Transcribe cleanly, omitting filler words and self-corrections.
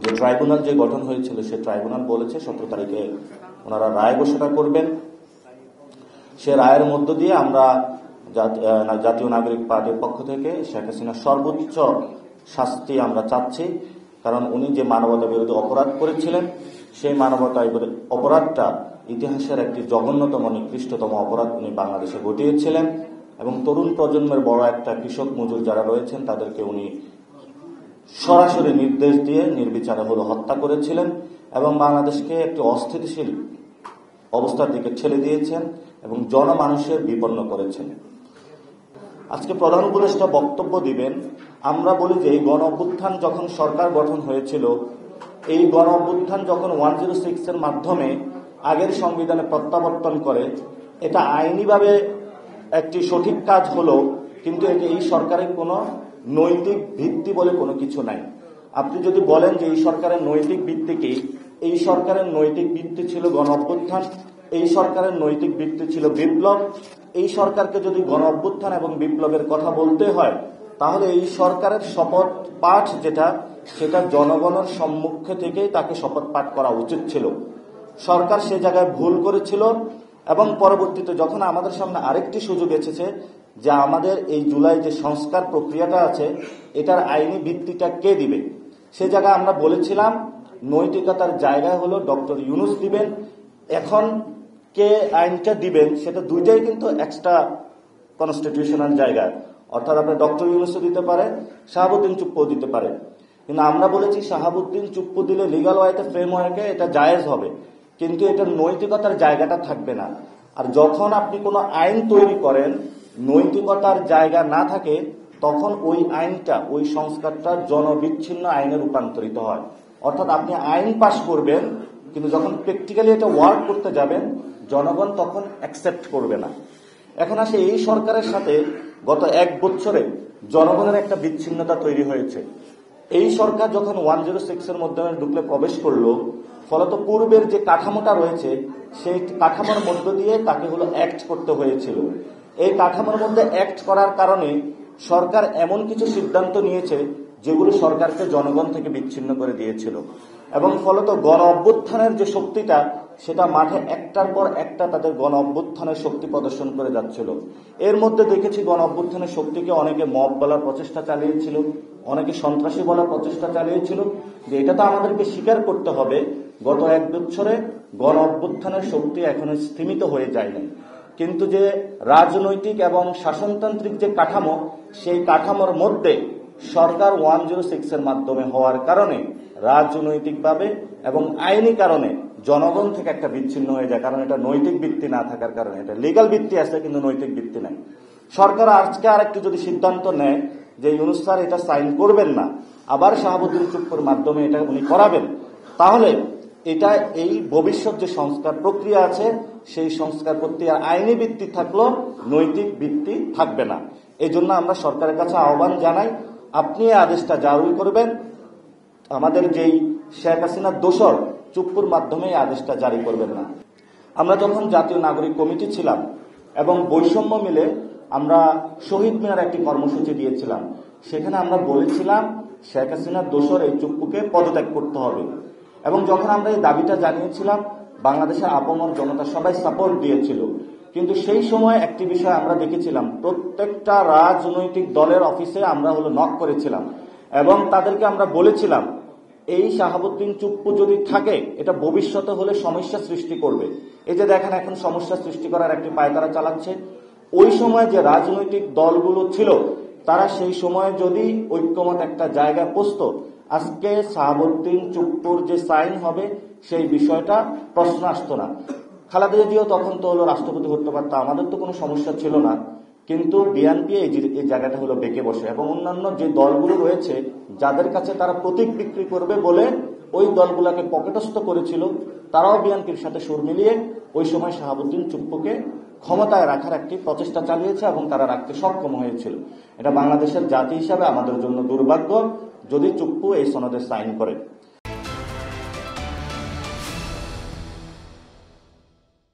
যে ট্রাইব্যুনাল যে গঠন হয়েছিল সে ট্রাইব্যুনাল বলেছে 17 তারিখে ওনারা রায় ঘোষণা করবেন। সে রায়ের মধ্য দিয়ে আমরা জাতীয় নাগরিক পার্টির পক্ষ থেকে শেখ হাসিনার সর্বোচ্চ শাস্তি আমরা চাচ্ছি। কারণ উনি যে মানবতা বিরোধী অপরাধ করেছিলেন সেই মানবতা অপরাধটা ইতিহাসের একটি জঘন্যতম নিকৃষ্টতম অপরাধ উনি বাংলাদেশে ঘটিয়েছিলেন এবং তরুণ প্রজন্মের বড় একটা কৃষক মজুর যারা রয়েছেন তাদেরকে উনি সরাসরি নির্দেশ দিয়ে নির্বিচারে হত্যা করেছিলেন এবং বাংলাদেশকে একটি অস্থিতিশীল অবস্থার দিকে ঠেলে দিয়েছেন এবং জনমানুষের বিপন্ন করেছেন। আজকে প্রধান উপদেষ্টা বক্তব্য দিবেন। আমরা বলি যে এই গণ অভ্যুত্থান যখন সরকার গঠন হয়েছিল, এই গণ অভ্যুত্থান যখন 106 এর মাধ্যমে আগের সংবিধানে প্রত্যাবর্তন করে, এটা আইনিভাবে একটি সঠিক কাজ হলো, কিন্তু এটা এই সরকারের কোনো নৈতিক ভিত্তি বলে কোনো কিছু নাই। আপনি যদি বলেন যে এই সরকারের নৈতিক ভিত্তি কি, এই সরকারের নৈতিক ভিত্তি ছিল গণ অভ্যুত্থান, এই সরকারের নৈতিক ভিত্তি ছিল বিপ্লব। এই সরকারকে যদি গণ অভ্যুত্থান এবং বিপ্লবের কথা বলতে হয় তাহলে এই সরকারের শপথ পাঠ সেটা জনগণের সম্মুখে থেকেই তাকে শপথ পাঠ করা উচিত ছিল। সরকার সে জায়গায় ভুল করেছিল এবং পরবর্তীতে যখন আমাদের সামনে আরেকটি সুযোগ এসেছে যে আমাদের এই জুলাই যে সংস্কার প্রক্রিয়াটা আছে এটার আইনি ভিত্তিটা কে দিবে, সে জায়গায় আমরা বলেছিলাম নৈতিকতার জায়গায় হলো ডক্টর ইউনূস দিবেন। এখন কে আইনটা দিবেন সেটা দুইটাই কিন্তু এক্সট্রা কনস্টিটিউশনাল জায়গায়, অর্থাৎ আপনি ডক্টর ইউনূসও দিতে পারে, শাহাবুদ্দিন চুপ্পুও দিতে পারে। কিন্তু আমরা বলেছি শাহাবুদ্দিন চুপ্পু দিলে লিগাল ওয়াইতে ফ্রেমওয়ার্কে এটা জায়েজ হবে, কিন্তু এটার নৈতিকতার জায়গাটা থাকবে না। আর যখন আপনি কোনো আইন তৈরি করেন নৈতিকতার জায়গা না থাকে তখন ওই আইনটা ওই সংস্কারটা জনবিচ্ছিন্ন আইনে রূপান্তরিত হয়। অর্থাৎ আপনি আইন পাশ করবেন কিন্তু যখন প্র্যাকটিক্যালি এটা ওয়ার্ক করতে যাবেন জনগণ তখন অ্যাকসেপ্ট করবে না। এখন আসে এই সরকারের সাথে গত 1 বছরে জনগণের একটা বিচ্ছিন্নতা তৈরি হয়েছে। এই সরকার যখন 106 এর মাধ্যমে ঢুকলে প্রবেশ করলো, ফলত পূর্বের যে কাঠামোটা রয়েছে সেই কাঠামোর মধ্য দিয়ে তাকে অ্যাক্ট করতে হয়েছিল। এই কাঠামোর মধ্যে অ্যাক্ট করার কারণে সরকার এমন কিছু সিদ্ধান্ত নিয়েছে যেগুলো সরকারকে জনগণ থেকে বিচ্ছিন্ন করে দিয়েছিল এবং ফলত গণ অভ্যুত্থানের যে শক্তিটা সেটা মাঠে একটার পর একটা তাদের গণ অভ্যুত্থানের শক্তি প্রদর্শন করে যাচ্ছিল। এর মধ্যে দেখেছি গণ অভ্যুত্থানের শক্তিকে অনেকে মব বলার প্রচেষ্টা চালিয়েছিল, অনেকে সন্ত্রাসী বলার প্রচেষ্টা চালিয়েছিল। যে এটা তো আমাদেরকে স্বীকার করতে হবে গত 1 বছরে গণ অভ্যুত্থানের শক্তি এখনো স্থিমিত হয়ে যায়নি, কিন্তু যে রাজনৈতিক এবং শাসনতান্ত্রিক যে কাঠামো সেই কাঠামোর মধ্যে সরকার 106 এর মাধ্যমে হওয়ার কারণে রাজনৈতিকভাবে এবং আইনি কারণে জনগণ থেকে একটা বিচ্ছিন্ন হয়ে যায়। কারণ এটা নৈতিক ভিত্তি না থাকার কারণে, এটা লিগ্যাল ভিত্তি আছে কিন্তু নৈতিক ভিত্তি নাই। সরকার আজকে আরেকটু যদি সিদ্ধান্ত নেয় যে ইউনূস স্যার এটা সাইন করবেন না, আবার শাহাবুদ্দিন চুপ্পুর মাধ্যমে এটা উনি করাবেন, তাহলে এটা এই ভবিষ্যৎ যে সংস্কার প্রক্রিয়া আছে সেই সংস্কার প্রক্রিয়ার আইনি ভিত্তি থাকলেও নৈতিক ভিত্তি থাকবে না। এই জন্য আমরা সরকারের কাছে আহ্বান জানাই, আপনি এই আদেশটা জারি করবেন। আমাদের যেই শেখ হাসিনার দোসর চুপ্পুর মাধ্যমে এই আদেশটা জারি করবেন না। আমরা যখন জাতীয় নাগরিক কমিটি ছিলাম এবং বৈষম্য মিলে আমরা শহীদ মিনার একটি কর্মসূচি দিয়েছিলাম, সেখানে আমরা বলেছিলাম শেখ হাসিনার দোসর এই চুপ্পুকে পদত্যাগ করতে হবে। এবং যখন আমরা এই দাবিটা জানিয়েছিলাম বাংলাদেশের আপামর জনতা সবাই সাপোর্ট দিয়েছিল, কিন্তু সেই সময় একটি বিষয় আমরা দেখেছিলাম প্রত্যেকটা রাজনৈতিক দলের অফিসে আমরা নক করেছিলাম এবং তাদেরকে আমরা বলেছিলাম এই শাহাবুদ্দিন চুপ্পু যদি থাকে এটা ভবিষ্যতে হলে সমস্যা সৃষ্টি করবে। এই যে দেখেন এখন সমস্যা সৃষ্টি করার একটি পায়তারা চালাচ্ছে। ওই সময় যে রাজনৈতিক দলগুলো ছিল তারা সেই সময় যদি ঐক্যমত একটা জায়গায় পৌঁছত, আজকে শাহাবুদ্দিন চুপ্পুর যে সাইন হবে সেই বিষয়টা প্রশ্ন আসতো না। খালেদা জিয়াও তখন তো রাষ্ট্রপতি হতে পারত, আমাদের তো কোনো সমস্যা ছিল না। কিন্তু বিএনপি এই জায়গাটা বেঁকে বসে এবং অন্যান্য যে দলগুলো রয়েছে যাদের কাছে তারা প্রতীক বিক্রি করবে বলে ওই দলগুলোকে পকেটস্থ করেছিল, তারাও বিএনপির সাথে সুর মিলিয়ে ওই সময় শাহাবুদ্দিন চুপ্পুকে ক্ষমতায় রাখার একটি প্রচেষ্টা চালিয়েছে এবং তারা রাখতে সক্ষম হয়েছিল। এটা বাংলাদেশের জাতি হিসাবে আমাদের জন্য দুর্ভাগ্য যদি চুপ্পু এই সনদে সাইন করে।